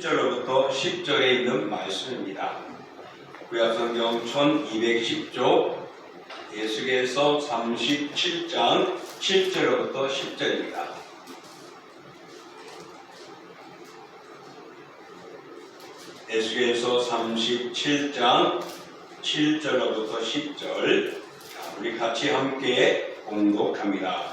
7절로부터 10절에 있는 말씀입니다. 구약성경 1210쪽 에스겔서 37장 7절로부터 10절입니다. 에스겔서 37장 7절로부터 10절. 우리 같이 함께 공독합니다.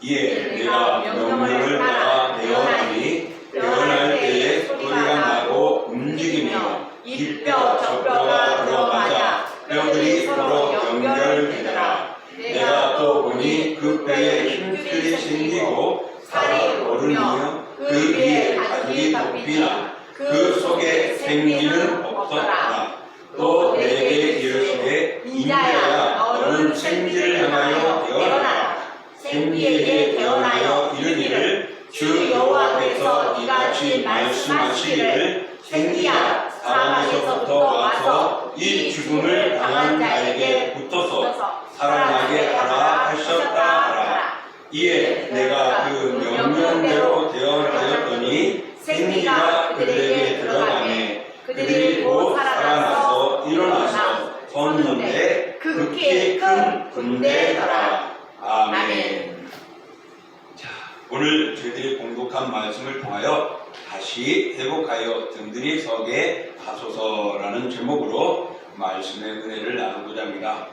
이에 내가 명령을 따라 내어하니 내어할 때에 소리가 나고 움직이며 이뼈 저뼈가 들어맞아 뼈들이 서로 연결되더라. 내가 또 보니 그 뼈에 힘줄이 생기고 살이 오르며 그 위에 가죽이 덮이나 그 속에 생기는 없었더라. 또 내게 이르시되 인자야 너는 생기를 향하여 되어라. 생기에게 되어나여 이르기를 주 여호와께서 이같이 말씀하시기를 생기야 사방에서부터 와서 이 죽음을 당한 자에게 붙어서 살아나게 하라 하셨다 하라. 이에 내가 그 명령대로 되었더니 생기가 그들에게 들어가매 그들이 곧 살아나서 일어나서 섰는데 극히 큰 군대더라. 아멘. 자, 오늘 저희들이 공독한 말씀을 통하여 다시 회복하여 든든히 서게 하소서라는 제목으로 말씀의 은혜를 나누고자 합니다.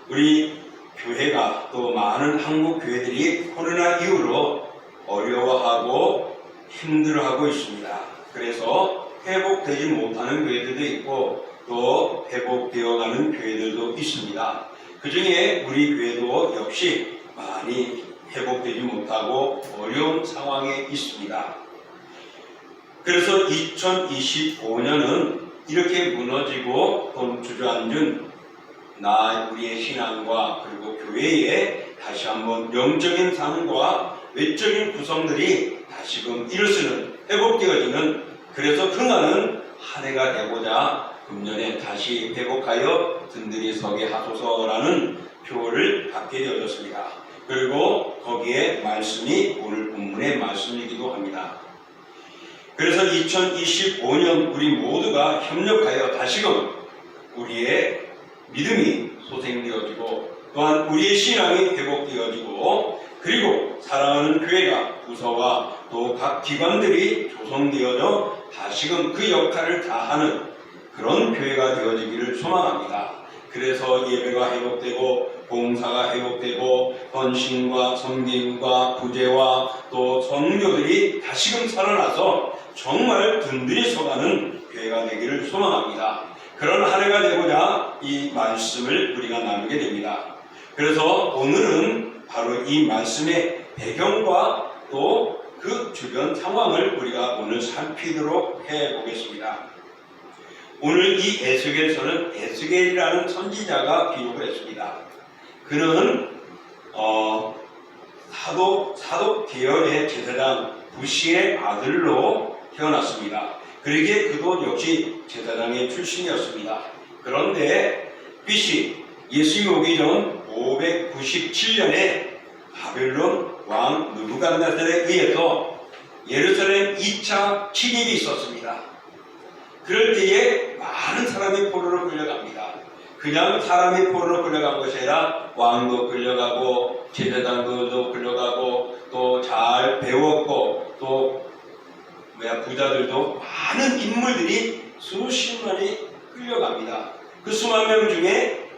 우리 교회가 또 많은 한국 교회들이 코로나 이후로 어려워하고 힘들어하고 있습니다. 그래서 회복되지 못하는 교회들도 있고 또 회복되어가는 교회들도 있습니다. 그 중에 우리 교회도 역시 많이 회복되지 못하고 어려운 상황에 있습니다. 그래서 2025년은 이렇게 무너지고 또 주저앉은 우리의 신앙과 그리고 교회의 다시 한번 영적인 삶과 외적인 구성들이 다시금 일어서는 회복되어지는 그래서 흥하는 한 해가 되고자 금년에 다시 회복하여 든든히 서게 하소서라는 표를 받게 되어졌습니다. 그리고 거기에 말씀이 오늘 본문의 말씀이기도 합니다. 그래서 2025년 우리 모두가 협력하여 다시금 우리의 믿음이 소생되어지고 또한 우리의 신앙이 회복되어지고 그리고 사랑하는 교회가 부서와 또 각 기관들이 조성되어져 다시금 그 역할을 다하는 그런 교회가 되어지기를 소망합니다. 그래서 예배가 회복되고 봉사가 회복되고 헌신과 섬김과 구제와 또 성도들이 다시금 살아나서 정말 든든히 서가는 교회가 되기를 소망합니다. 그런 한 해가 되고자 이 말씀을 우리가 나누게 됩니다. 그래서 오늘은 바로 이 말씀의 배경과 또 그 주변 상황을 우리가 오늘 살피도록 해보겠습니다. 오늘 이 에스겔서는 에스겔이라는 선지자가 기록을 했습니다. 그는 사도 계열의 제사장 부시의 아들로 태어났습니다. 그러기에 그도 역시 제사장의 출신이었습니다. 그런데 삐시 예수님이 오기 전 597년에 바벨론 왕 느부갓네살에 의해서 예루살렘 2차 침입이 있었습니다. 그럴 때에 많은 사람이 포로로 끌려갑니다. 그냥 사람이 포로로 끌려간 것이 아니라 왕도 끌려가고 제사장도 끌려가고 또 잘 배웠고 또 부자들도 많은 인물들이 수십만이 끌려갑니다. 그 수만 명 중에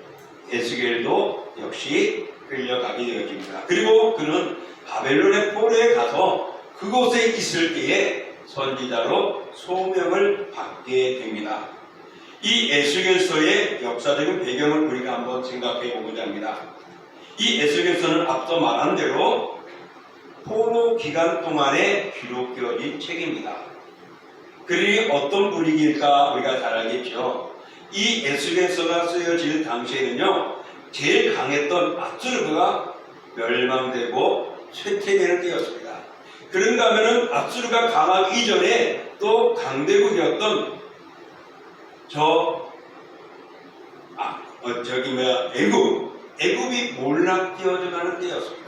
에스겔도 역시 끌려가게 되어집니다. 그리고 그는 바벨론의 포로에 가서 그곳에 있을 때에 선지자로 소명을 받게 됩니다. 이 에스겔서의 역사적인 배경을 우리가 한번 생각해 보고자 합니다. 이 에스겔서는 앞서 말한 대로 포로 기간 동안에 기록되어진 책입니다. 그러니 어떤 분위기일까 우리가 잘 알겠죠. 이 에스겔서가 쓰여질 당시에는요, 제일 강했던 아수르가 멸망되고 쇠퇴되는 때였습니다. 그런가 하면은 아수르가 강하기 이전에 또 강대국이었던 애굽이 몰락되어져 가는 때였습니다.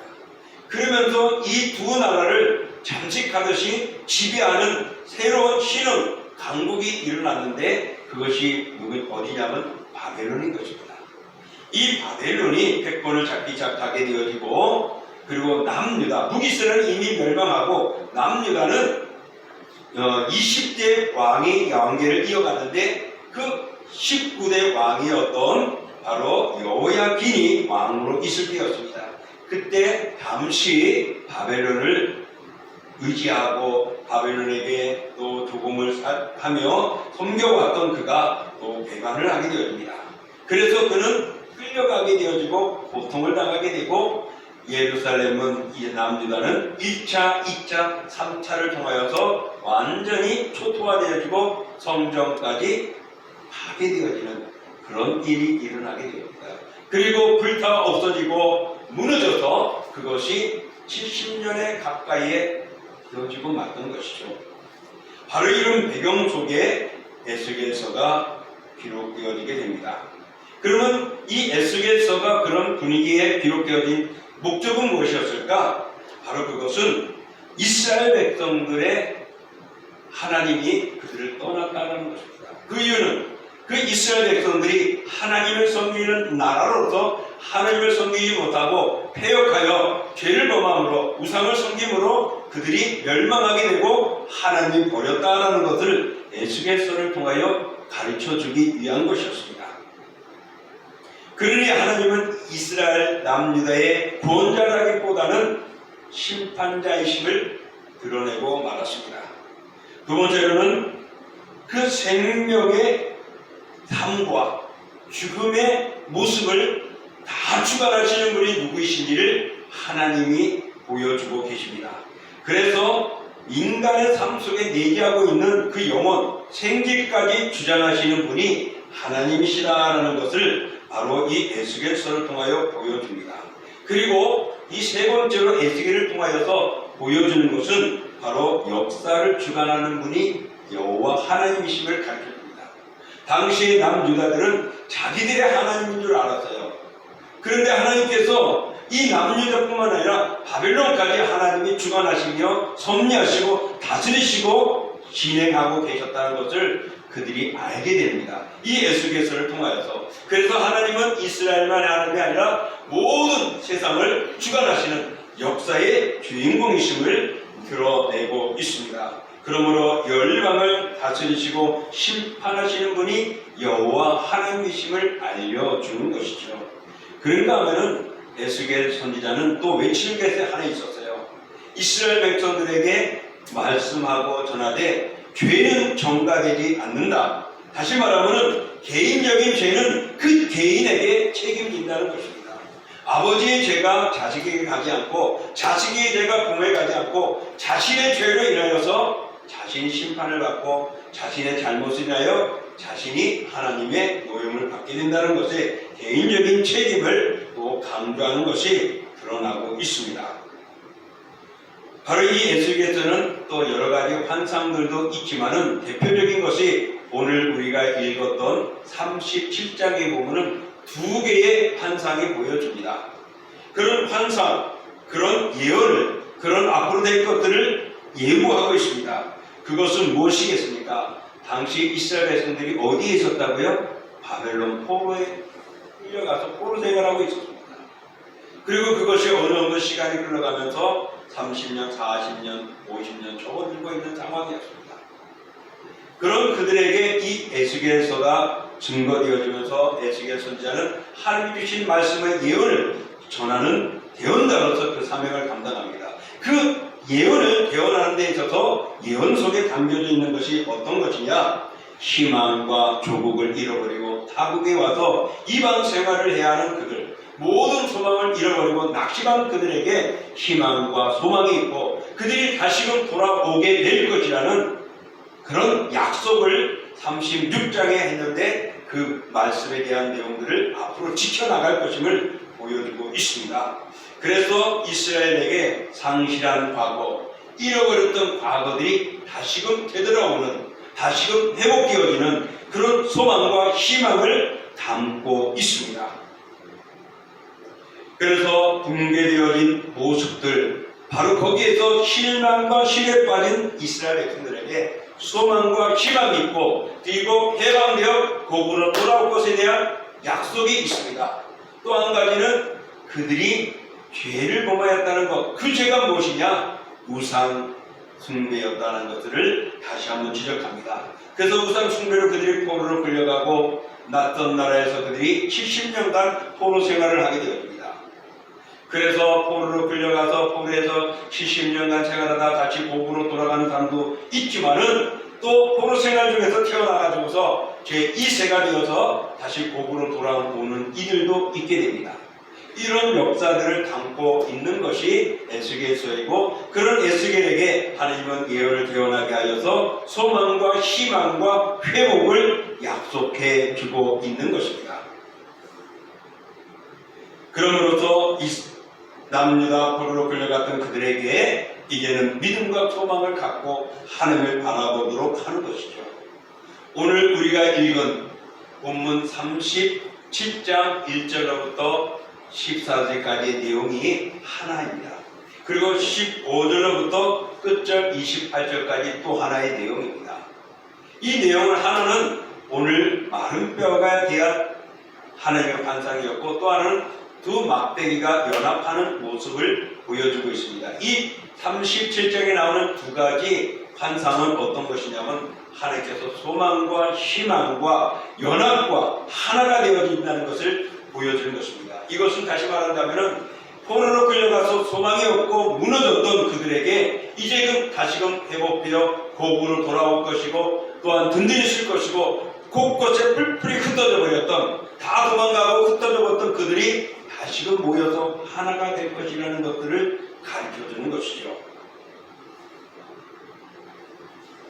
그러면서 이 두 나라를 잠식하듯이 지배하는 새로운 신흥 강국이 일어났는데 그것이 어디냐면 바벨론인 것입니다. 이 바벨론이 패권을 잡기 시작하게 되어지고, 그리고 남유다, 북이스라엘은 이미 멸망하고 남유다는 20대 왕이 왕계를 이어갔는데 그 19대 왕이었던 바로 여호야긴이 왕으로 있을 때였습니다. 그때 잠시 바벨론을 의지하고 바벨론에게 또 조공을 하며 섬겨왔던 그가 또 배반을 하게 되어집니다. 그래서 그는 끌려가게 되어지고 고통을 당하게 되고, 예루살렘은 남유다는 1차, 2차, 3차를 통하여서 완전히 초토화되어지고 성전까지 파괴되어지는 그런 일이 일어나게 됩니다. 그리고 불타 없어지고 무너져서 그것이 70년에 가까이에 되어지고 말던 것이죠. 바로 이런 배경 속에 에스겔서가 기록되어지게 됩니다. 그러면 이 에스겔서가 그런 분위기에 기록되어진 목적은 무엇이었을까? 바로 그것은 이스라엘 백성들의 하나님이 그들을 떠났다는 것입니다. 그 이유는 그 이스라엘 백성들이 하나님을 섬기는 나라로서 하나님을 섬기지 못하고 패역하여 죄를 범함으로 우상을 섬김으로 그들이 멸망하게 되고 하나님이 버렸다는 것을 에스겔서를 통하여 가르쳐주기 위한 것이었습니다. 그러니 하나님은 이스라엘 남유다의 구원자라기보다는 심판자이심을 드러내고 말았습니다. 두 번째로는 그 생명의 삶과 죽음의 모습을 다 주관하시는 분이 누구이신지를 하나님이 보여주고 계십니다. 그래서 인간의 삶 속에 내재하고 있는 그 영혼, 생기까지 주장하시는 분이 하나님이시라는 것을 바로 이 에스겔서를 통하여 보여줍니다. 그리고 이 세 번째로 에스겔을 통하여서 보여주는 것은 바로 역사를 주관하는 분이 여호와 하나님이심을 가르쳐줍니다. 당시의 남유다들은 자기들의 하나님인 줄 알았어요. 그런데 하나님께서 이 남유다뿐만 아니라 바벨론까지 하나님이 주관하시며 섭리하시고 다스리시고 진행하고 계셨다는 것을 그들이 알게 됩니다. 이 에스겔서를 통하여서. 그래서 하나님은 이스라엘만의 하나님이 아니라 모든 세상을 주관하시는 역사의 주인공이심을 드러내고 있습니다. 그러므로 열방을 다스리시고 심판하시는 분이 여호와 하나님이심을 알려주는 것이죠. 그런가 하면은 에스겔 선지자는 또 외치는 것이 하나 있었어요. 이스라엘 백성들에게 말씀하고 전하되 죄는 전가되지 않는다. 다시 말하면 개인적인 죄는 그 개인에게 책임진다는 것입니다. 아버지의 죄가 자식에게 가지 않고 자식의 죄가 부모에게 가지 않고 자신의 죄로 인하여서 자신이 심판을 받고 자신의 잘못을 인하여 자신이 하나님의 노임을 받게 된다는 것에 개인적인 책임을 또 강조하는 것이 드러나고 있습니다. 바로 이 에스겔서는 또 여러 가지 환상들도 있지만은 대표적인 것이 오늘 우리가 읽었던 37장에 보면은 두 개의 환상이 보여줍니다. 그런 환상, 그런 예언을, 그런 앞으로 될 것들을 예고하고 있습니다. 그것은 무엇이겠습니까? 당시 이스라엘 백성들이 어디에 있었다고요? 바벨론 포로에 끌려가서 포로 생활하고 있었습니다. 그리고 그것이 어느 정도 시간이 흘러가면서 30년, 40년, 50년 접어들고 있는 상황이었습니다. 그런 그들에게 이 에스겔서가 증거되어지면서 에스겔 선지자는 하나님이 주신 말씀의 예언을 전하는 대언자로서 그 사명을 감당합니다. 그 예언을 대언하는 데 있어서 예언 속에 담겨져 있는 것이 어떤 것이냐? 희망과 조국을 잃어버리고 타국에 와서 이방 생활을 해야 하는 그들, 모든 소망을 잃어버리고 낙심한 그들에게 희망과 소망이 있고 그들이 다시금 돌아오게 될 것이라는 그런 약속을 36장에 했는데 그 말씀에 대한 내용들을 앞으로 지켜나갈 것임을 보여주고 있습니다. 그래서 이스라엘에게 상실한 과거, 잃어버렸던 과거들이 다시금 되돌아오는, 다시금 회복되어지는 그런 소망과 희망을 담고 있습니다. 그래서 붕괴되어진 모습들, 바로 거기에서 실망과 실에 빠진 이스라엘 백성들에게 소망과 희망이 있고 그리고 해방되어 고국으로 돌아올 것에 대한 약속이 있습니다. 또 한 가지는 그들이 죄를 범하였다는 것, 그 죄가 무엇이냐? 우상 숭배였다는 것들을 다시 한번 지적합니다. 그래서 우상 숭배로 그들이 포로로 끌려가고 낯선 나라에서 그들이 70년간 포로 생활을 하게 되었습니다. 그래서 포로로 끌려가서 포로에서 70년간 생활하다 다시 고국으로 돌아가는 사람도 있지만은 또 포로 생활 중에서 태어나가지고서 제2세가 되어서 다시 고국으로 돌아오는 이들도 있게 됩니다. 이런 역사들을 담고 있는 것이 에스겔서이고 그런 에스겔에게 하나님은 예언을 대언하게 하여서 소망과 희망과 회복을 약속해 주고 있는 것입니다. 그러므로서 남유다 포로로 끌려갔던 그들에게 이제는 믿음과 소망을 갖고 하나님을 바라보도록 하는 것이죠. 오늘 우리가 읽은 본문 37장 1절로부터 14절까지의 내용이 하나입니다. 그리고 15절로부터 끝절 28절까지 또 하나의 내용입니다. 이 내용을 하나는 오늘 마른 뼈가 대한 하나님의 환상이었고 또 하나는 두 막대기가 연합하는 모습을 보여주고 있습니다. 이 37장에 나오는 두 가지 환상은 어떤 것이냐면 하나님께서 소망과 희망과 연합과 하나가 되어진다는 것을 보여주는 것입니다. 이것은 다시 말한다면 포로로 끌려가서 소망이 없고 무너졌던 그들에게 이제는 다시금 회복되어 고국으로 돌아올 것이고 또한 든든히 쓸 것이고 곳곳에 뿔뿔이 흩어져 버렸던 다 도망가고 흩어져 버렸던 그들이 다시금 모여서 하나가 될 것이라는 것들을 가르쳐주는 것이죠.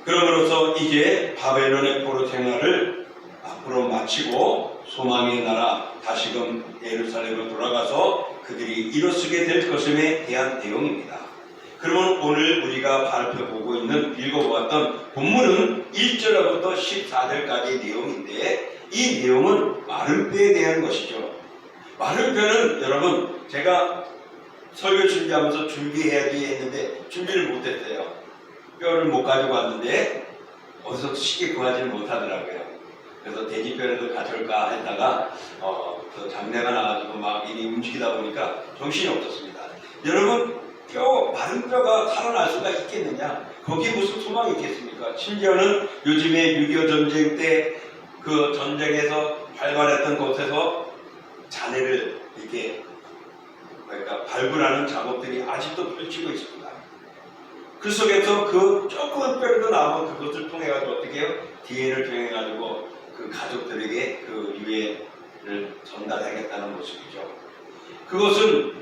그러므로서 이제 바벨론의 포로 생활을 앞으로 마치고 소망의 나라 다시금 예루살렘으로 돌아가서 그들이 이루어지게 될 것임에 대한 내용입니다. 그러면 오늘 우리가 살펴보고 있는 읽어보았던 본문은 1절부터 14절까지의 내용인데 이 내용은 마른 뼈에 대한 것이죠. 마른 뼈는 여러분 제가 설교 준비하면서 준비해야지 했는데 준비를 못했어요. 뼈를 못 가지고 왔는데 어디서 쉽게 구하지는 못하더라고요. 그래서 돼지뼈라도 가져올까 했다가 그 장내가 나가지고 막 이리 움직이다 보니까 정신이 없었습니다. 여러분 마른 뼈가 살아날 수가 있겠느냐? 거기에 무슨 소망이 있겠습니까? 심지어는 요즘에 6.25 전쟁 때 그 전쟁에서 발발했던 곳에서 잔해를 이렇게 발굴하는 작업들이 아직도 펼치고 있습니다. 그 속에서 그 조그만 뼈라도 남은 그것을 통해 가지고 어떻게 해요? DNA를 통해 가지고 그 가족들에게 그 유해를 전달하겠다는 모습이죠. 그것은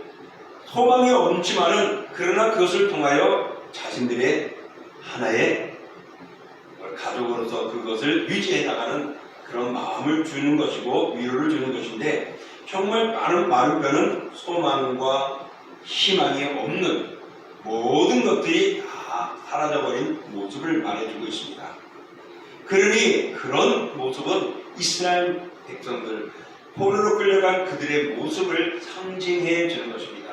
소망이 없지만은 그러나 그것을 통하여 자신들의 하나의 가족으로서 그것을 유지해 나가는 그런 마음을 주는 것이고 위로를 주는 것인데 정말 마른 뼈는 소망과 희망이 없는 모든 것들이 다 사라져버린 모습을 말해주고 있습니다. 그러니 그런 모습은 이스라엘 백성들 포로로 끌려간 그들의 모습을 상징해 주는 것입니다.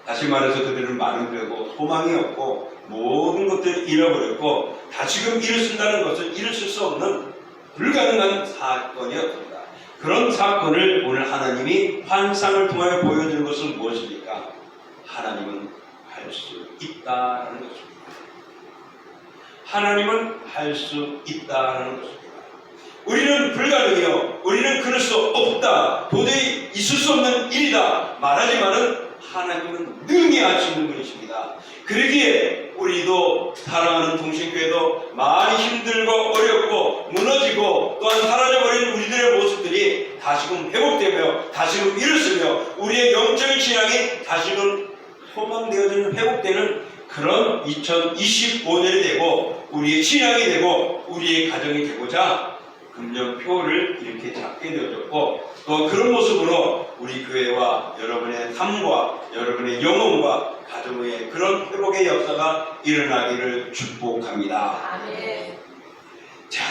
다시 말해서 그들은 마른 뼈고 소망이 없고 모든 것들을 잃어버렸고 다시금 이룰 것을 이룰 수 없는 불가능한 사건이었습니다. 그런 사건을 오늘 하나님이 환상을 통하여 보여주는 것은 무엇입니까? 하나님은 할 수 있다라는 것입니다. 하나님은 할 수 있다라는 것입니다. 우리는 불가능해요. 우리는 그럴 수 없다. 도저히 있을 수 없는 일이다. 말하지만은 하나님은 능히 할 수 있는 분이십니다. 그러기에 우리도 사랑하는 동신교회도 많이 힘들고 어렵고 무너지고 또한 사라져버린 우리들의 모습들이 다시금 회복되며 다시금 일어서며 우리의 영적인 신앙이 다시금 소망되어지는 회복되는 그런 2025년이 되고 우리의 신앙이 되고 우리의 가정이 되고자 금년표를 이렇게 잡게 되어졌고 또 그런 모습으로 우리 교회와 여러분의 삶과 여러분의 영혼과 가정의 그런 회복의 역사가 일어나기를 축복합니다. 아멘. 자,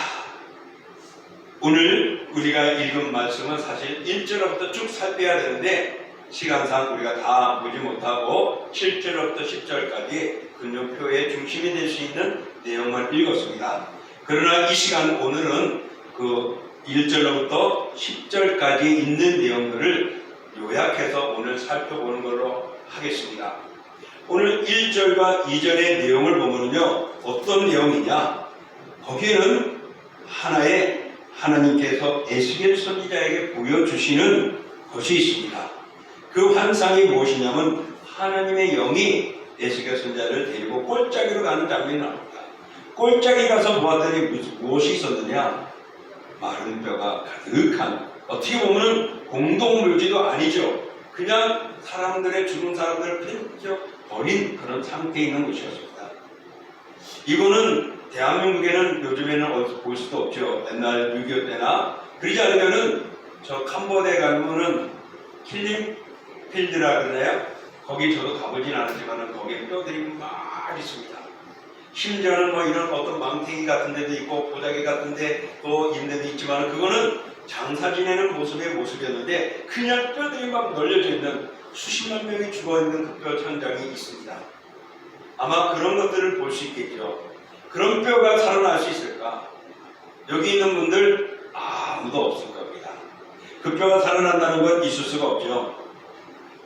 오늘 우리가 읽은 말씀은 사실 1절부터 쭉 살펴야 되는데 시간상 우리가 다 보지 못하고 7절부터 10절까지 근육표의 중심이 될 수 있는 내용만 읽었습니다. 그러나 이 시간 오늘은 그 1절로부터 10절까지 있는 내용들을 요약해서 오늘 살펴보는 걸로 하겠습니다. 오늘 1절과 2절의 내용을 보면요, 어떤 내용이냐? 거기에는 하나의 하나님께서 에스겔 선지자에게 보여주시는 것이 있습니다. 그 환상이 무엇이냐면 하나님의 영이 에스겔 선지자를 데리고 골짜기로 가는 장면이 나옵니다. 골짜기 가서 보았더니 무엇이 있었느냐? 마른 뼈가 가득한, 어떻게 보면 공동묘지도 아니죠. 그냥 사람들의, 죽은 사람들을 펼쳐 버린 그런 상태에 있는 곳이었습니다. 이거는 대한민국에는 요즘에는 어디서 볼 수도 없죠. 옛날 6.25 때나. 그러지 않으면은 저 캄보디아에 가면은 킬링 필드라 그러나요? 거기 저도 가보진 않았지만은 거기에 뼈들이 막 있습니다. 심지어는 뭐 이런 어떤 망태기 같은 데도 있고 보자기 같은 데도 있는 데도 있지만 그거는 장사 지내는 모습의 모습이었는데 그냥 뼈들이 막 널려져 있는 수십만 명이 죽어있는 그 뼈 현장이 있습니다. 아마 그런 것들을 볼 수 있겠죠. 그런 뼈가 살아날 수 있을까? 여기 있는 분들 아무도 없을 겁니다. 그 뼈가 살아난다는 건 있을 수가 없죠.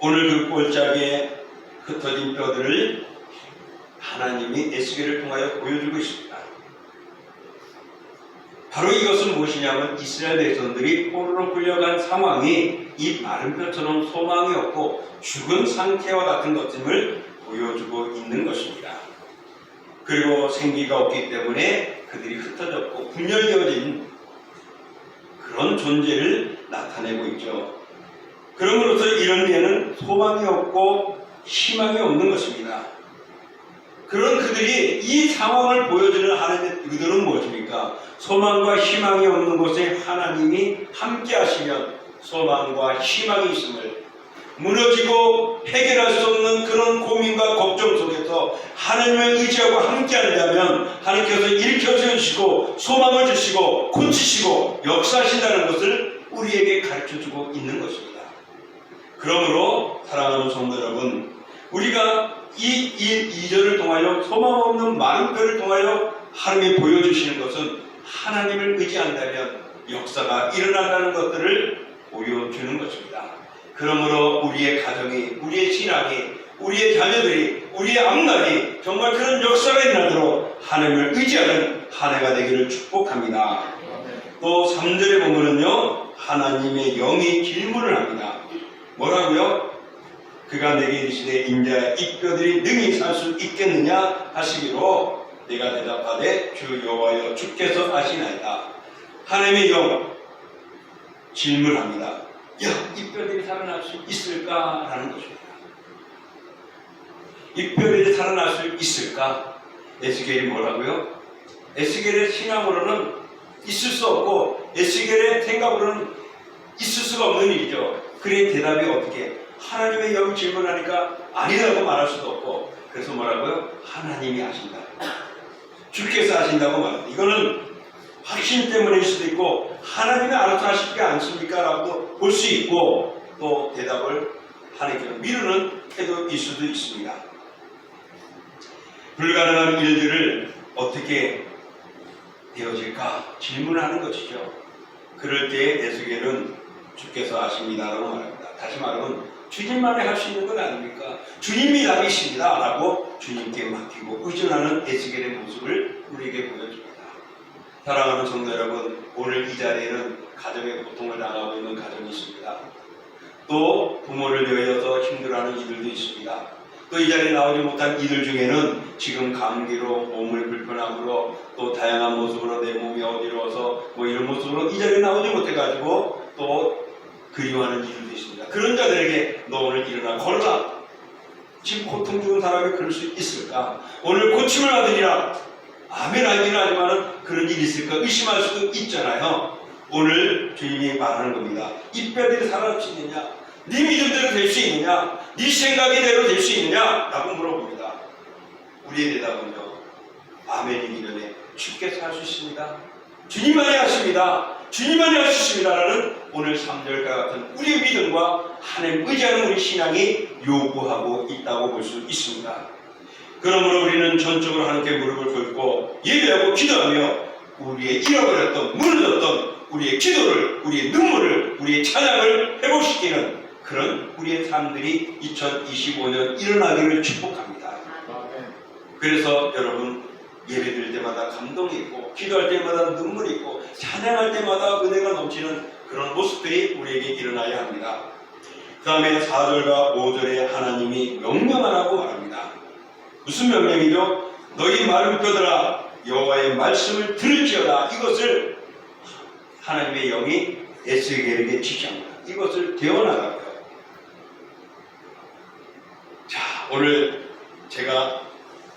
오늘 그 골짜기에 흩어진 뼈들을 하나님이 에스겔을 통하여 보여주고 있습니다. 바로 이것은 무엇이냐면 이스라엘 백성들이 포로로 끌려간 상황이 이 마른 뼈처럼 소망이 없고 죽은 상태와 같은 것임을 보여주고 있는 것입니다. 그리고 생기가 없기 때문에 그들이 흩어졌고 분열되어진 그런 존재를 나타내고 있죠. 그러므로서 이런 데에는 소망이 없고 희망이 없는 것입니다. 그런 그들이 이 상황을 보여주는 하나님의 의도는 무엇입니까? 소망과 희망이 없는 곳에 하나님이 함께 하시면 소망과 희망이 있음을, 무너지고 해결할 수 없는 그런 고민과 걱정 속에서 하나님을 의지하고 함께 한다면 하나님께서 일으켜 세우시고 소망을 주시고 고치시고 역사하신다는 것을 우리에게 가르쳐주고 있는 것입니다. 그러므로 사랑하는 성도 여러분, 우리가 이 2절을 통하여 소망 없는 마른 뼈를 통하여 하나님이 보여주시는 것은 하나님을 의지한다면 역사가 일어난다는 것들을 보여주는 것입니다. 그러므로 우리의 가정이, 우리의 신앙이, 우리의 자녀들이, 우리의 앞날이 정말 그런 역사가 일어나도록 하나님을 의지하는 한 해가 되기를 축복합니다. 또 3절에 보면은요, 하나님의 영이 질문을 합니다. 뭐라고요? 그가 내게 이르시되 인자야 이 뼈들이 능히 살 수 있겠느냐 하시기로 내가 대답하되 주 여호와여 주께서 아시나이다. 하나님의 영 질문합니다. 야, 이 뼈들이 살아날 수 있을까? 라는 것입니다. 이 뼈들이 살아날 수 있을까? 에스겔이 뭐라고요? 에스겔의 신앙으로는 있을 수 없고 에스겔의 생각으로는 있을 수가 없는 일이죠. 그의 대답이 어떻게? 하나님의 영이 질문하니까 아니라고 말할 수도 없고, 그래서 뭐라고요? 하나님이 아신다. 주께서 아신다고 말합니다. 이거는 확신 때문일 수도 있고 하나님이 알아서 하시지 않습니까? 라고도 볼 수 있고, 또 대답을 하나님께서 미루는 태도일 수도 있습니다. 불가능한 일들을 어떻게 되어질까 질문하는 것이죠. 그럴 때 에스겔은 주께서 아십니다라고 말합니다. 다시 말하면 주님만이 할 수 있는 건 아닙니까? 주님이 답이십니다 라고 주님께 맡기고 의존하는 에스겔의 모습을 우리에게 보여줍니다. 사랑하는 성도 여러분, 오늘 이 자리에는 가정의 고통을 당하고 있는 가정이 있습니다. 또 부모를 위하여서 힘들어하는 이들도 있습니다. 또 이 자리에 나오지 못한 이들 중에는 지금 감기로, 몸을 불편함으로, 또 다양한 모습으로 내 몸이 어지러워서 뭐 이런 모습으로 이 자리에 나오지 못해가지고 또 그리워하는 이들도 있습니다. 그런 자들에게 너 오늘 일어나 걸어라. 지금 고통 주는 사람이 그럴 수 있을까? 오늘 고침을 받으리라. 아멘 하기는 하지만 그런 일이 있을까? 의심할 수도 있잖아요. 오늘 주님이 말하는 겁니다. 이 뼈들이 살아날 수 있느냐? 네 믿음대로 될 수 있느냐? 네 생각이대로 될 수 있느냐? 라고 물어봅니다. 우리의 대답은요, 아멘이기 전에 주께서 할 수 있습니다. 주님만이 하십니다. 주님만이 할 수 있습니다라는 오늘 3절과 같은 우리의 믿음과 하나님 의지하는 우리 신앙이 요구하고 있다고 볼 수 있습니다. 그러므로 우리는 전적으로 하나님께 무릎을 꿇고 예배하고 기도하며 우리의 잃어버렸던 무너졌던 우리의 기도를, 우리의 눈물을, 우리의 찬양을 회복시키는 그런 우리의 삶들이 2025년 일어나기를 축복합니다. 그래서 여러분 예배드릴 때마다 감동이 있고 기도할 때마다 눈물이 있고 찬양할 때마다 은혜가 넘치는 그런 모습들이 우리에게 일어나야 합니다. 그 다음에 4절과 5절에 하나님이 명령하라고 말합니다. 무슨 명령이죠? 너희 마름뼈들아 여호와의 말씀을 들을지어다. 이것을 하나님의 영이 에스겔에게 지시합니다. 이것을 되어나가고요. 자, 오늘 제가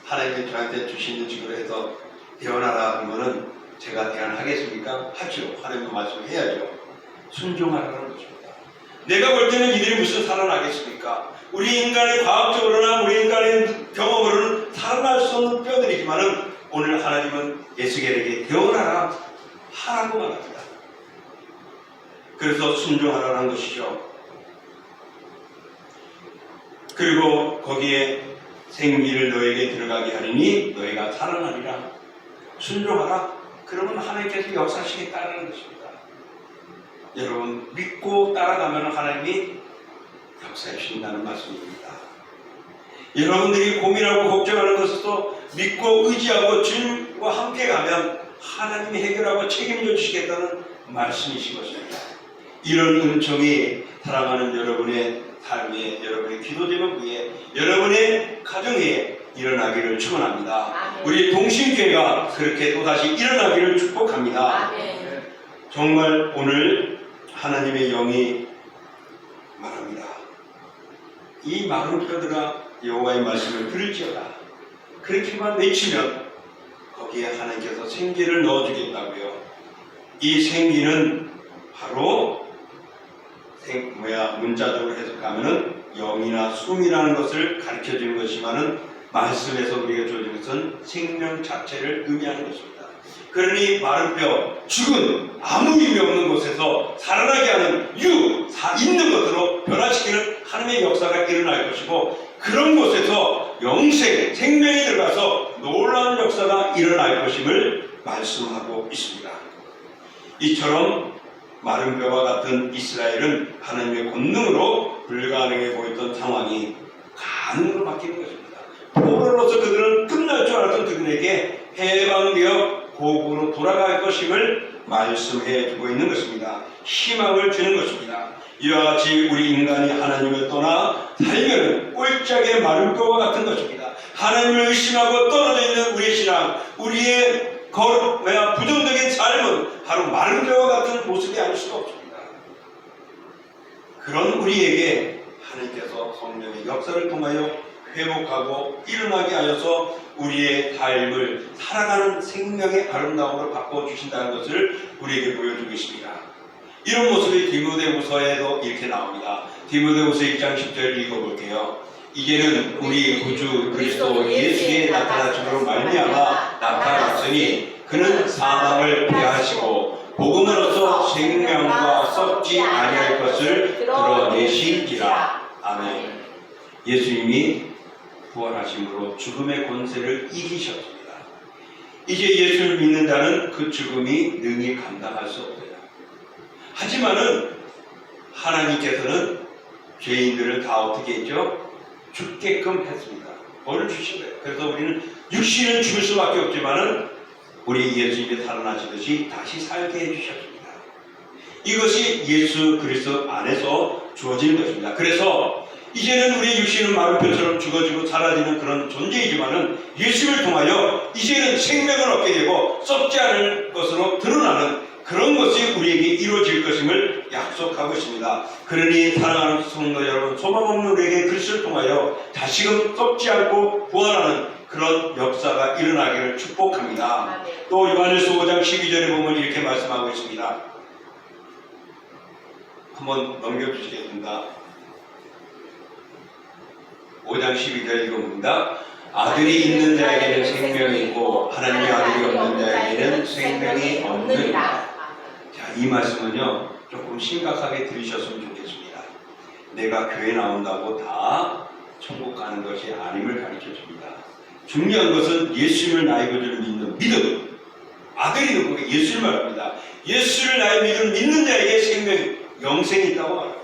하나님이 저한테 주시는 직으로 해서 대언하라 하면은 제가 대언하겠습니까? 하죠. 하나님의 말씀을 해야죠. 순종하라는 것입니다. 내가 볼 때는 이들이 무슨 살아나겠습니까? 우리 인간의 과학적으로나 우리 인간의 경험으로는 살아날 수 없는 뼈들이지만은 오늘 하나님은 에스겔에게 대언하라 하라고 말합니다. 그래서 순종하라는 것이죠. 그리고 거기에 생기를 너에게 들어가게 하리니 너희가 살아나리라. 순종하라. 그러면 하나님께서 역사하시겠다는 것입니다. 여러분 믿고 따라가면 하나님이 역사해 주신다는 말씀입니다. 여러분들이 고민하고 걱정하는 것도 믿고 의지하고 주님과 함께 가면 하나님이 해결하고 책임져 주시겠다는 말씀이신 것입니다. 이런 은총이 사랑하는 여러분의 삶에, 여러분의 기도 제목에, 여러분의 가정에 일어나기를 축원합니다. 우리 동심교회가 그렇게 또다시 일어나기를 축복합니다. 정말 오늘 하나님의 영이 말합니다. 이 마른 뼈들아 여호와의 말씀을 들을지어다. 그렇게만 외치면 거기에 하나님께서 생기를 넣어주겠다고요. 이 생기는 바로 문자적으로 해석하면은 영이나 숨이라는 것을 가르쳐 주는 것이지만은 말씀에서 우리가 주어진 것은 생명 자체를 의미하는 것입니다. 그러니 마른 뼈, 죽은 아무 의미 없는 곳에서 살아나게 하는 있는 것으로 변화시키는 하나님의 역사가 일어날 것이고 그런 곳에서 영생, 생명이 들어가서 놀라운 역사가 일어날 것임을 말씀하고 있습니다. 이처럼 마른 뼈와 같은 이스라엘은 하나님의 권능으로 불가능해 보였던 상황이 가능으로 바뀌는 것입니다. 포로로서 그들은 끝날 줄 알았던 그들에게 해방되어 고국으로 돌아갈 것임을 말씀해 주고 있는 것입니다. 희망을 주는 것입니다. 이와 같이 우리 인간이 하나님을 떠나 살면 꼴짝의 마른 뼈와 같은 것입니다. 하나님을 의심하고 떨어져 있는 우리의 신앙, 우리의 부정적인 삶은 바로 마른 뼈와 같은 모습이 아닐 수가 없습니다. 그런 우리에게 하나님께서 성령의 역사를 통하여 회복하고 일어나게 하여서 우리의 삶을 살아가는 생명의 아름다움으로 바꿔주신다는 것을 우리에게 보여주고 있습니다. 이런 모습이 디모데후서에도 이렇게 나옵니다. 디모데후서 1장 10절 읽어볼게요. 이제는 우리 구주 그리스도 예수의 나타나심으로 말미암아 나타났으니 그는 사망을 패하시고 복음으로서 생명과 썩지 아니할 것을 드러내신지라. 아멘. 예수님이 부활하심으로 죽음의 권세를 이기셨습니다. 이제 예수를 믿는 자는 그 죽음이 능히 감당할 수 없어요. 하지만은 하나님께서는 죄인들을 다 어떻게 했죠? 죽게끔 했습니다. 벌을 주신 거예요. 그래서 우리는 육신은 죽을 수밖에 없지만은 우리 예수님이 살아나시듯이 다시 살게 해주셨습니다. 이것이 예수 그리스도 안에서 주어진 것입니다. 그래서 이제는 우리의 육신은 마른 뼈처럼 죽어지고 사라지는 그런 존재이지만은 예수를 통하여 이제는 생명을 얻게 되고 썩지 않을 것으로 드러나는 그런 것이 우리에게 이루어질 것임을 약속하고 있습니다. 그러니 사랑하는 성도 여러분, 소망 없는 우리에게 그리스도를 통하여 다시금 썩지 않고 부활하는 그런 역사가 일어나기를 축복합니다. 또 요한일서 5장 12절에 보면 이렇게 말씀하고 있습니다. 한번 넘겨주시겠습니다. 5장 12절 읽어봅니다. 아들이 있는 자에게는 생명이 있고 하나님의 아들이 없는 자에게는 생명이 없느니라. 자, 자, 이 말씀은요 조금 심각하게 들으셨으면 좋겠습니다. 내가 교회 나온다고 다 천국 가는 것이 아님을 가르쳐 줍니다. 중요한 것은 예수님을 나의 구주로 믿는 믿음. 아들이 누구게 예수를 말합니다. 예수를 나의 믿음 믿는 자에게 생명, 영생이 있다고 말합니다.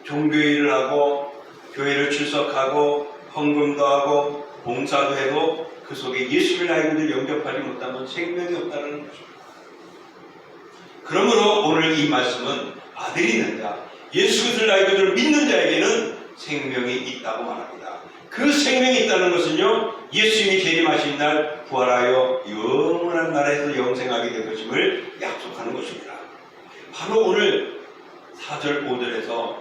종교일을 하고 교회를 출석하고 헌금도 하고 봉사도 해도 그 속에 예수를 나의 구주를 영접하지 못하면 생명이 없다는 것입니다. 그러므로 오늘 이 말씀은 아들이 있는 자, 예수 그리스도를 나의 구주로 믿는 자에게는 생명이 있다고 말합니다. 그 생명이 있다는 것은요, 예수님이 재림하신 날 부활하여 영원한 나라에서 영생하게 될 것임을 약속하는 것입니다. 바로 오늘 4절 5절에서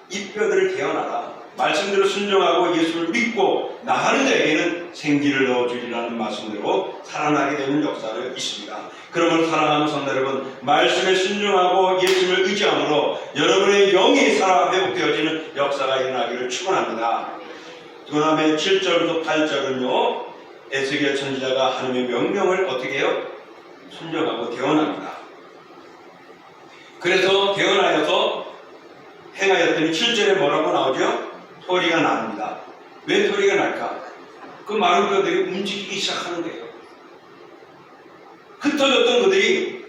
이 뼈들을 깨어나라, 말씀대로 순종하고 예수를 믿고 나가는 자에게는 생기를 넣어주리라는 말씀대로 살아나게 되는 역사를 있습니다. 그러므로 사랑하는 성도 여러분, 말씀에 순종하고 예수를 의지함으로 여러분의 영이 살아 회복되어지는 역사가 일어나기를 축원합니다. 그 다음에 7절부터 8절은요, 에스겔 선지자가 하나님의 명령을 어떻게 해요? 순종하고 대언합니다. 그래서 대언하여서 행하였더니 7절에 뭐라고 나오죠? 소리가 납니다. 왜 소리가 날까? 그 마른 뼈들이 움직이기 시작하는 거예요. 흩어졌던 그들이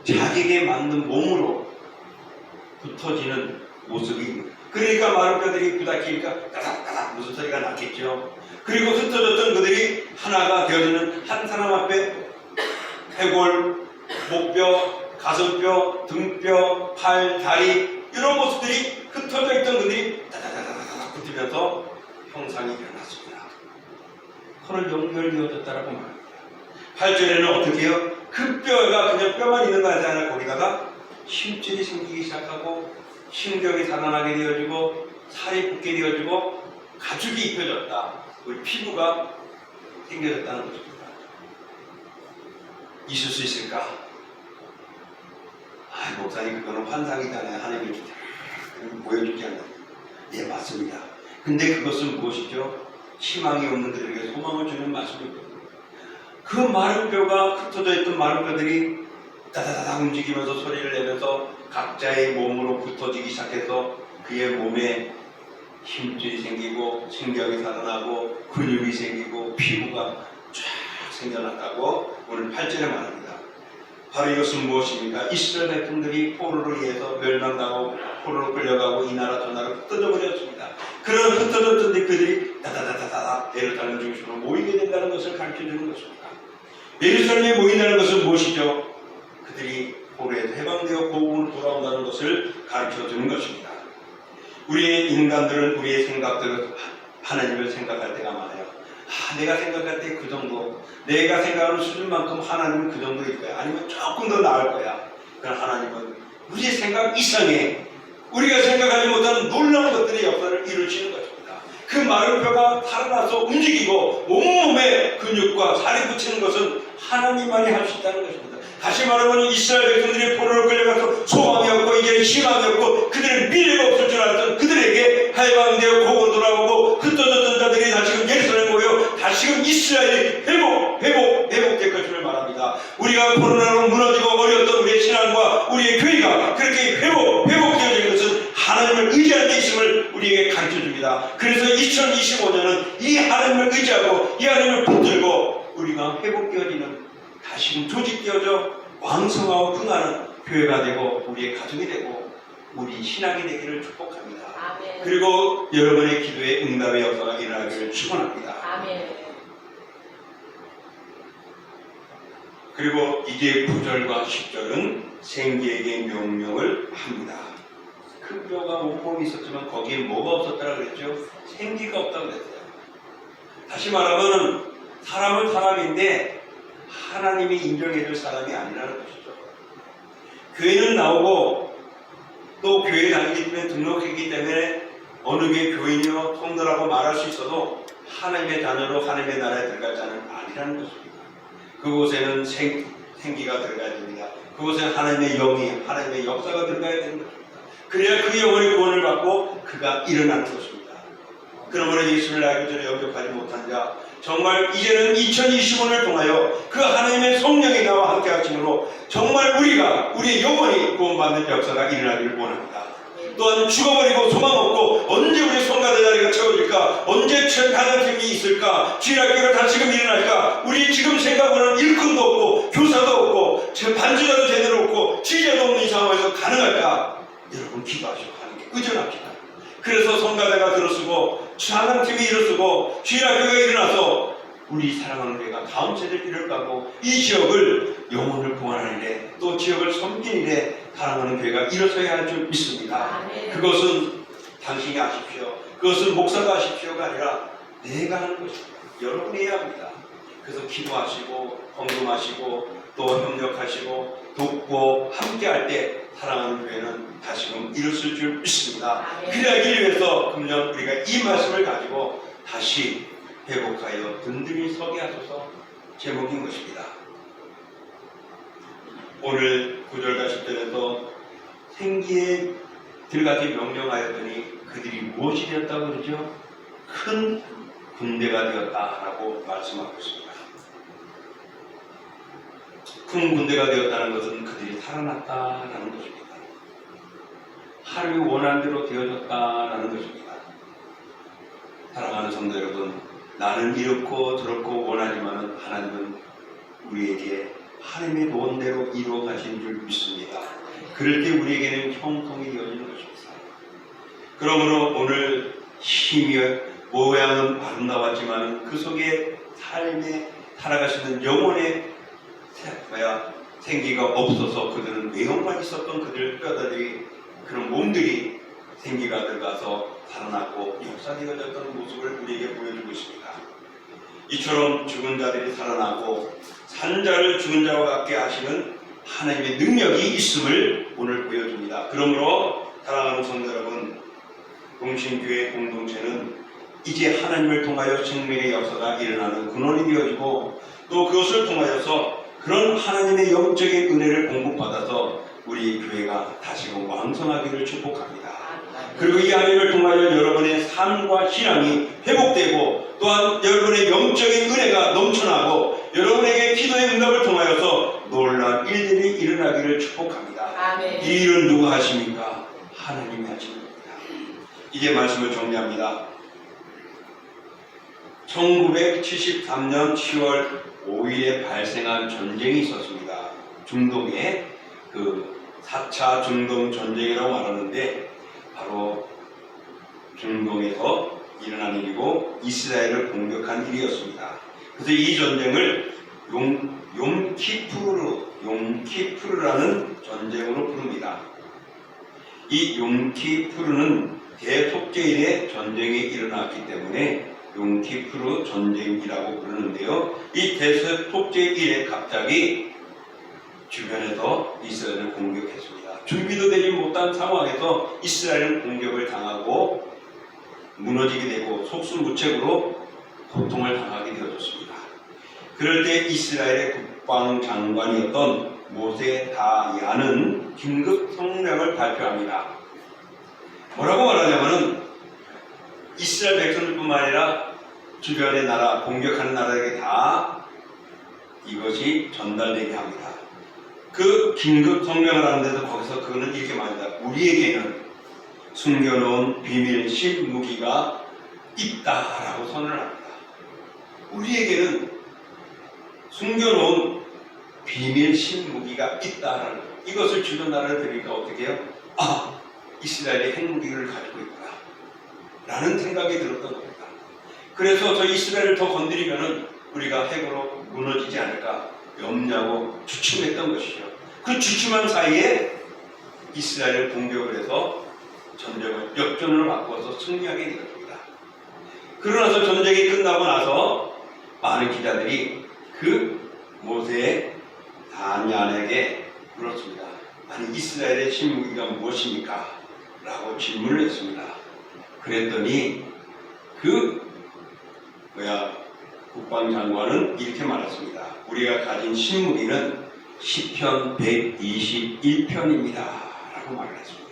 자기에게 맞는 몸으로 붙어지는 모습이, 그러니까 마른 뼈들이 부닥치니까 따닥따닥 무슨 소리가 났겠죠. 그리고 흩어졌던 그들이 하나가 되어지는 한 사람 앞에 해골, 목뼈, 가슴뼈, 등뼈, 팔, 다리 이런 모습들이 흩어져 있던 그들이 따닥따닥 붙으면서 형상이 일어났습니다. 서로 연결되어졌다라고 말합니다. 8절에는 어떻게 해요? 그 뼈가 그냥 뼈만 있는 거 아니라 거기다가 힘줄이 생기기 시작하고 신경이 살아나게 되어지고 살이 붙게 되어지고 가죽이 입혀졌다. 우리 피부가 생겨졌다는 것입니다. 있을 수 있을까? 목사님 그거는 환상이잖아요. 하나님이 보여주지 않는. 예, 맞습니다. 근데 그것은 무엇이죠? 희망이 없는 그들에게 소망을 주는 말씀이거든요. 그 마른 뼈가 흩어져 있던 마른 뼈들이 다다다닥 움직이면서 소리를 내면서 각자의 몸으로 붙어지기 시작해서 그의 몸에 힘줄이 생기고 신경이 살아나고 근육이 생기고 피부가 쫙 생겨났다고 오늘 8절에 말합니다. 바로 이것은 무엇입니까? 이스라엘 백성들이 포로로 의해서 멸망당하고 포로로 끌려가고 이 나라 저 나라 흩어져 버렸습니다. 그런 흩어졌던 그들이 다다다다다 예루살렘 중심으로 모이게 된다는 것을 가르쳐주는 것입니다. 예루살렘에 모인다는 것은 무엇이죠? 그들이 포로에서 해방되어 고국으로 돌아온다는 것을 가르쳐주는 것입니다. 우리의 인간들은 우리의 생각들을 하나님을 생각할 때가 많아요. 내가 생각할 때 그 정도, 내가 생각하는 수준만큼 하나님은 그 정도일 거야. 아니면 조금 더 나을 거야. 그러나 하나님은 우리의 생각 이상의, 우리가 생각하지 못하는 놀라운 것들의 역사를 이루시는 것입니다. 그 마른 뼈가 살아나서 움직이고 온몸에 근육과 살이 붙이는 것은 하나님만이 할 수 있다는 것입니다. 다시 말하면 이스라엘 백성들이 포로로 끌려가서 소망이 없고 이제 희망이 없고 그들의 미래가 없을 줄 알았던 그들에게 해방되어 고국으로 돌아오고 흩어졌던 자들이 다시금 예루살렘에 모여 다시금 이스라엘이 회복될 것임을 말합니다. 우리가 코로나로 무너지고 어려웠던 우리의 신앙과 우리의 교회가 그렇게 회복되어지는 것은 하나님을 의지하는 데 있음을 우리에게 가르쳐줍니다. 그래서 2025년은 이 하나님을 의지하고 이 하나님을 붙들고 우리가 회복되어지는, 다시금 조직되어져 왕성하고 흥하는 교회가 되고 우리의 가족이 되고 우리 신앙이 되기를 축복합니다. 아멘. 그리고 여러분의 기도에 응답의 역사가 일어나기를 축원합니다. 아멘. 그리고 이제 9절과 10절은 생기에게 명령을 합니다. 그 뼈가 온몸이 있었지만 거기에 뭐가 없었다고 그랬죠? 생기가 없다고 그랬어요. 다시 말하면 사람은 사람인데 하나님이 인정해줄 사람이 아니라는 것이죠. 교회는 나오고 또 교회 다니기 때문에 등록했기 때문에 어느 게 교인이요 성도라고 말할 수 있어도 하나님의 자녀로 하나님의 나라에 들어갈 자는 아니라는 것입니다. 그곳에는 생기가 들어가야 됩니다. 그곳에 하나님의 영이, 하나님의 역사가 들어가야 되는 것입니다. 그래야 그 영혼의 구원을 받고 그가 일어나는 것입니다. 그러므로 예수를 알기 전에 영접하지 못한 자, 정말 이제는 2025년을 통하여 그 하나님의 성령이 나와 함께 하심으로 하시고 정말 우리의 영혼이 구원받는 역사가 일어나기를 원합니다. 또한 죽어버리고 소망 없고 언제 우리 성가대 자리가 채워질까, 언제 가정팀이 있을까, 주일학교가 다시금 일어날까, 우리 지금 생각으로는 일꾼도 없고 교사도 없고 반주자도 제대로 없고 지자도 없는 이 상황에서 가능할까? 여러분 기도하시고 하는 게 의존합시다. 그래서 성가대가 들어서고 가정팀이 일어서고 주일학교가 일어나서 우리 사랑하는 교회가 다음 세대를 이뤄가고 이 지역을 영혼을 구원하는 일에 또 지역을 섬기는 일에 사랑하는 교회가 일어서야 할 줄 믿습니다. 그것은 당신이 하십시오, 그것은 목사가 하십시오가 아니라 내가 하는 것입니다. 여러분이 해야 합니다. 그래서 기도하시고 헌금하시고 또 협력하시고 돕고 함께할 때 사랑하는 교회는 다시금 일어설 줄 믿습니다. 그러하기 위해서 금년 우리가 이 말씀을 가지고 다시 회복하여 든든히 서게 하소서 제목인 것입니다. 오늘 9절과 10절에서 생기에 들어가기 명령하였더니 그들이 무엇이 되었다고 그러죠? 큰 군대가 되었다라고 말씀하고 있습니다. 큰 군대가 되었다는 것은 그들이 살아났다라는 것입니다. 하루의 원한대로 되어졌다라는 것입니다. 사랑하는 성도 여러분, 나는 이렇고 저렇고 원하지만 하나님은 우리에게 하나님의 논대로 이루어 가신 줄 믿습니다. 그럴 때 우리에게는 형통이 되어지는 것입니다. 그러므로 오늘 힘이 모양은 아름다웠지만 그 속에 삶에 살아가시는 영혼의 생기가 없어서 그들은 외형만 있었던 그들 뼈다리 그런 몸들이 생기가 들어가서 살아났고 역사되어졌던 모습을 우리에게 보여주고 있습니다. 이처럼 죽은 자들이 살아나고 산 자를 죽은 자와 같게 하시는 하나님의 능력이 있음을 오늘 보여줍니다. 그러므로 사랑하는 성도 여러분, 동신교회 공동체는 이제 하나님을 통하여 생명의 역사가 일어나는 근원이 되어지고 또 그것을 통하여서 그런 하나님의 영적인 은혜를 공급받아서 우리 교회가 다시금 왕성하기를 축복합니다. 그리고 이 하나님을 통하여 여러분의 삶과 신앙이 회복되고 또한 여러분의 영적인 은혜가 넘쳐나고 여러분에게 기도의 응답을 통하여서 놀라운 일들이 일어나기를 축복합니다. 아멘. 이 일은 누가 하십니까? 하나님이 하시는 겁니다. 이제 말씀을 정리합니다. 1973년 10월 5일에 발생한 전쟁이 있었습니다. 중동에 그 4차 중동 전쟁이라고 말하는데 바로 중동에서 일어난 일이고 이스라엘을 공격한 일이었습니다. 그래서 이 전쟁을 용키푸르라는 전쟁으로 부릅니다. 이 용키푸르는 대속죄일에 전쟁이 일어났기 때문에 용키푸르 전쟁이라고 부르는데요. 이 대속죄일에 갑자기 주변에서 이스라엘을 공격했습니다. 준비도 되지 못한 상황에서 이스라엘은 공격을 당하고 무너지게 되고 속수무책으로 고통을 당하게 되어졌습니다. 그럴 때 이스라엘의 국방장관이었던 모세 다야는 긴급 성명을 발표합니다. 뭐라고 말하냐면은 이스라엘 백성들뿐만 아니라 주변의 나라, 공격하는 나라에게 다 이것이 전달되게 합니다. 그 긴급 성명을 하는데도 거기서 그거는 이렇게 말합니다. 우리에게는 숨겨놓은 비밀 신무기가 있다라고 선언을 합니다. 우리에게는 숨겨놓은 비밀 신무기가 있다라는 것. 이것을 주변 나라를 들으니까 어떻게 해요? 아, 이스라엘이 핵무기를 가지고 있구나 라는 생각이 들었던 겁니다. 그래서 저 이스라엘을 더 건드리면은 우리가 핵으로 무너지지 않을까 염려하고 주춤했던 것이죠. 그 주춤한 사이에 이스라엘을 공격을 해서 전쟁을 역전으로 바꿔서 승리하게 되었습니다. 그러나서 전쟁이 끝나고 나서 많은 기자들이 그 모세 다니엘에게 물었습니다. 아니 이스라엘의 신무기가 무엇입니까? 라고 질문을 했습니다. 그랬더니 국방장관은 이렇게 말했습니다. 우리가 가진 신무기는 시편 121편입니다. 라고 말을 했습니다.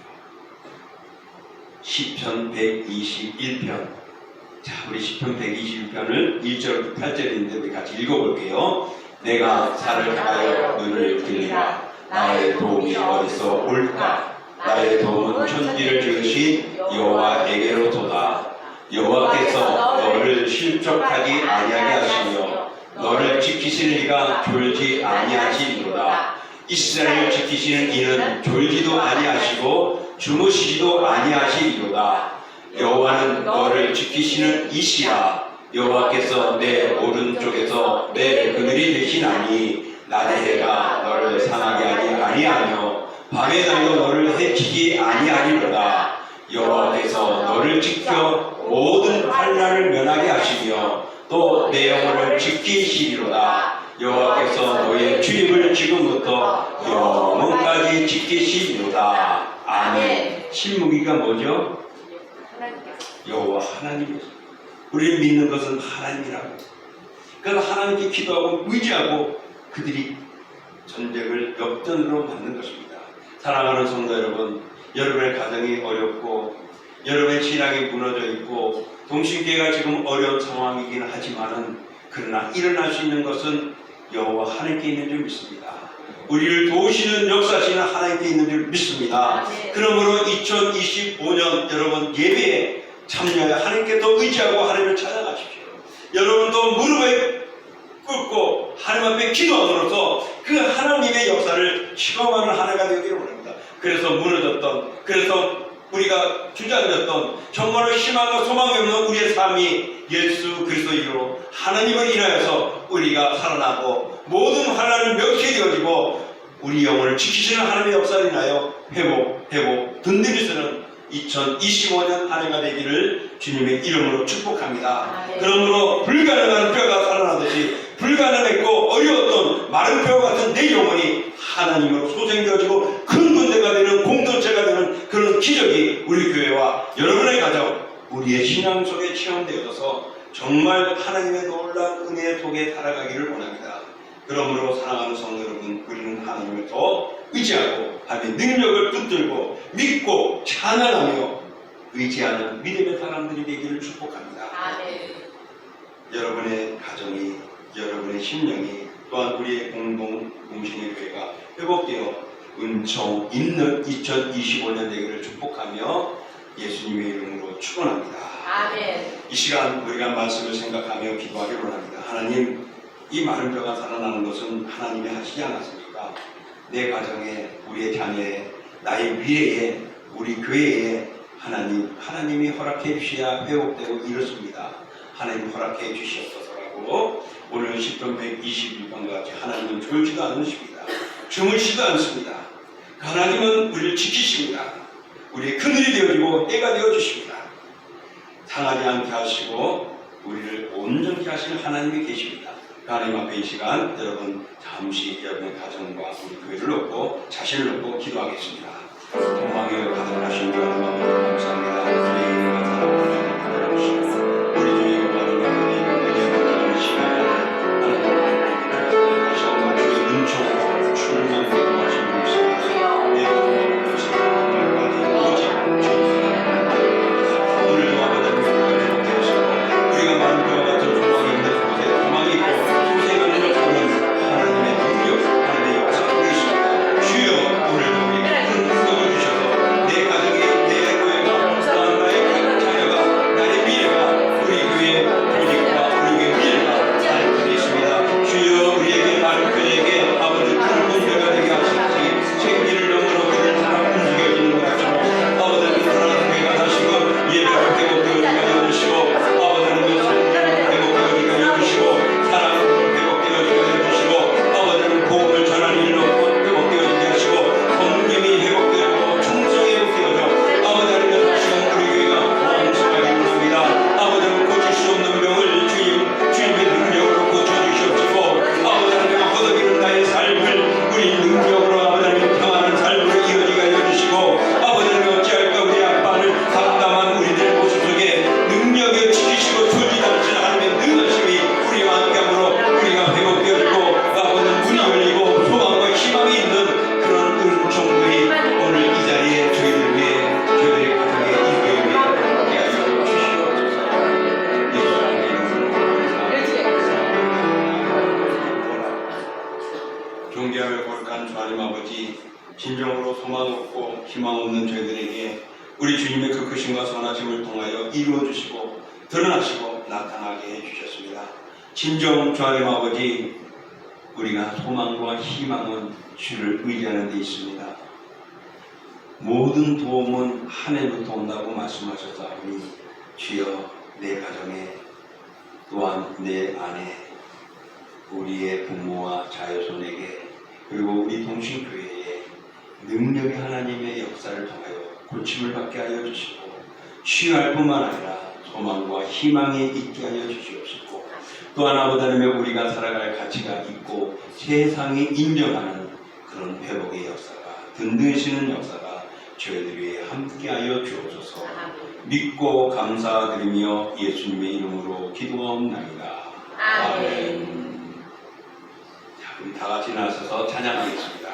시편 121편. 자, 우리 시편 121편을 1절부터 8절인데 우리 같이 읽어볼게요. 내가 산을 향하여 눈을 들리라. 나의 도움이 어디서 올까? 나의 도움은 천지를 지으신 여호와에게로도다. 여호와께서 너를 실족하지 아니하게 하시며 너를 지키시는 이가 졸지 아니하시리로다. 이스라엘을 지키시는 이는 졸지도 아니하시고 주무시지도 아니하시리로다. 여호와는 너를 지키시는 이시라. 여호와께서 내 오른쪽에서 내 그늘이 되시나니 낮의 해가 너를 상하게 하지 아니하며 밤의 달도 너를 해치지 아니하리로다. 여호와께서 너를 지켜 모든 환난을 면하게 하시며 또 내 영혼을 지키시리로다. 여호와께서 너의 출입을 지금부터 영원까지 지키시리로다. 아멘. 신무기가 뭐죠? 여호와 하나님이죠. 우리를 믿는 것은 하나님이라고. 그래서 하나님께 기도하고 의지하고 그들이 전쟁을 역전으로 만든 것입니다. 사랑하는 성도 여러분, 여러분의 가정이 어렵고 여러분의 신앙이 무너져 있고 동신계가 지금 어려운 상황이긴 하지만은 그러나 일어날 수 있는 것은 여호와 하나님께 있는 줄 믿습니다. 우리를 도우시는 역사하시는 하나님께 있는 줄 믿습니다. 그러므로 2025년 여러분 예배에 참여해 하나님께 더 의지하고 하나님을 찾아가십시오. 여러분도 무릎에 꿇고 하나님 앞에 기도함으로써 그 하나님의 역사를 체험하는 한 해가 되기를 원합니다. 그래서 무너졌던, 그래서 우리가 주저앉았던 정말로 희망과 소망이 없는 우리의 삶이 예수 그리스도로 하나님을 인하여서 우리가 살아나고 모든 환난을 명쾌되어지고 우리 영혼을 지키시는 하나님의 역사를 인하여 회복 든든히 쓰는 2025년 한 해가 되기를 주님의 이름으로 축복합니다. 그러므로 불가능한 뼈가 살아나듯이 불가능했고 어려웠던 마른 뼈 같은 내 영혼이 하나님으로 소생되어지고 큰 군대가 되는 공동체가 되는 그런 기적이 우리 교회와 여러분의 가정, 우리의 신앙 속에 체험되어져서 정말 하나님의 놀라운 은혜의 속에 살아가기를 원합니다. 그러므로 사랑하는 성도 여러분, 우리는 하나님을 더 의지하고 하나님의 능력을 붙들고 믿고 찬양하며 의지하는 믿음의 사람들이 되기를 축복합니다. 여러분의 가정이, 여러분의 심령이 또한 우리의 공동의 교회가 회복되어 은총 있는 2025년 되기를 축복하며 예수님의 이름으로 축원합니다. 이 시간 우리가 말씀을 생각하며 기도하기를 원합니다. 하나님, 이 마른 뼈가 살아나는 것은 하나님이 하시지 않았습니까? 내 가정에, 우리의 자녀에, 나의 미래에, 우리 교회에 하나님이 허락해 주셔야 회복되고 이렇습니다. 하나님 허락해 주시옵소서라고 오늘 10편 121번 같이 하나님은 졸지도 않으십니다. 주무시지도 않습니다. 하나님은 우리를 지키십니다. 우리의 그늘이 되어지고 해가 되어주십니다. 상하지 않게 하시고 우리를 온전히 하시는 하나님이 계십니다. 하나님 앞에 이 시간 여러분 잠시 여러분의 가정과 우리 교회를 놓고 자신을 놓고 기도하겠습니다. 도망에 가득하신 주 하나님 감사합니다. 주의 이름과 사랑을 받아주시고 우리 주의 영광을 받는 이 시간 하나님 다시 한번 주의 은총으로 충만하게 도와주시고 있습니다. 내 영혼을 오늘까지 오직 주님 오늘도 아버지 우리가 많은 것 같은 소망이 있는 곳에 소망이 있고 소생하는 하나님의 능력, 하나님의 역사가 있습니다. 주여 오늘도 우리에게 큰 능력을 주셔서 내 가정이, 내 교회가, 나의 주하나님 아버지, 진정으로 소망 없고 희망 없는 저희들에게 우리 주님의 그 크심과 선하심을 통하여 이루어주시고 드러나시고 나타나게 해주셨습니다. 진정 주하나님 아버지, 우리가 소망과 희망은 주를 의지하는 데 있습니다. 모든 도움은 하늘부터 온다고 말씀하셨사오니 주여, 내 가정에 또한 내 아내, 우리의 부모와 자녀손에게 그리고 우리 동신교회에 능력의 하나님의 역사를 통하여 고침을 받게 하여 주시고 취할 뿐만 아니라 소망과 희망이 있게 하여 주시옵시고 또한 아버지 하나님, 우리가 살아갈 가치가 있고 세상이 인정하는 그런 회복의 역사가, 든든히시는 역사가 저희들 위해 함께하여 주옵소서. 믿고 감사드리며 예수님의 이름으로 기도하옵나이다. 아멘. 자, 우리 다 같이 나서서 찬양하겠습니다.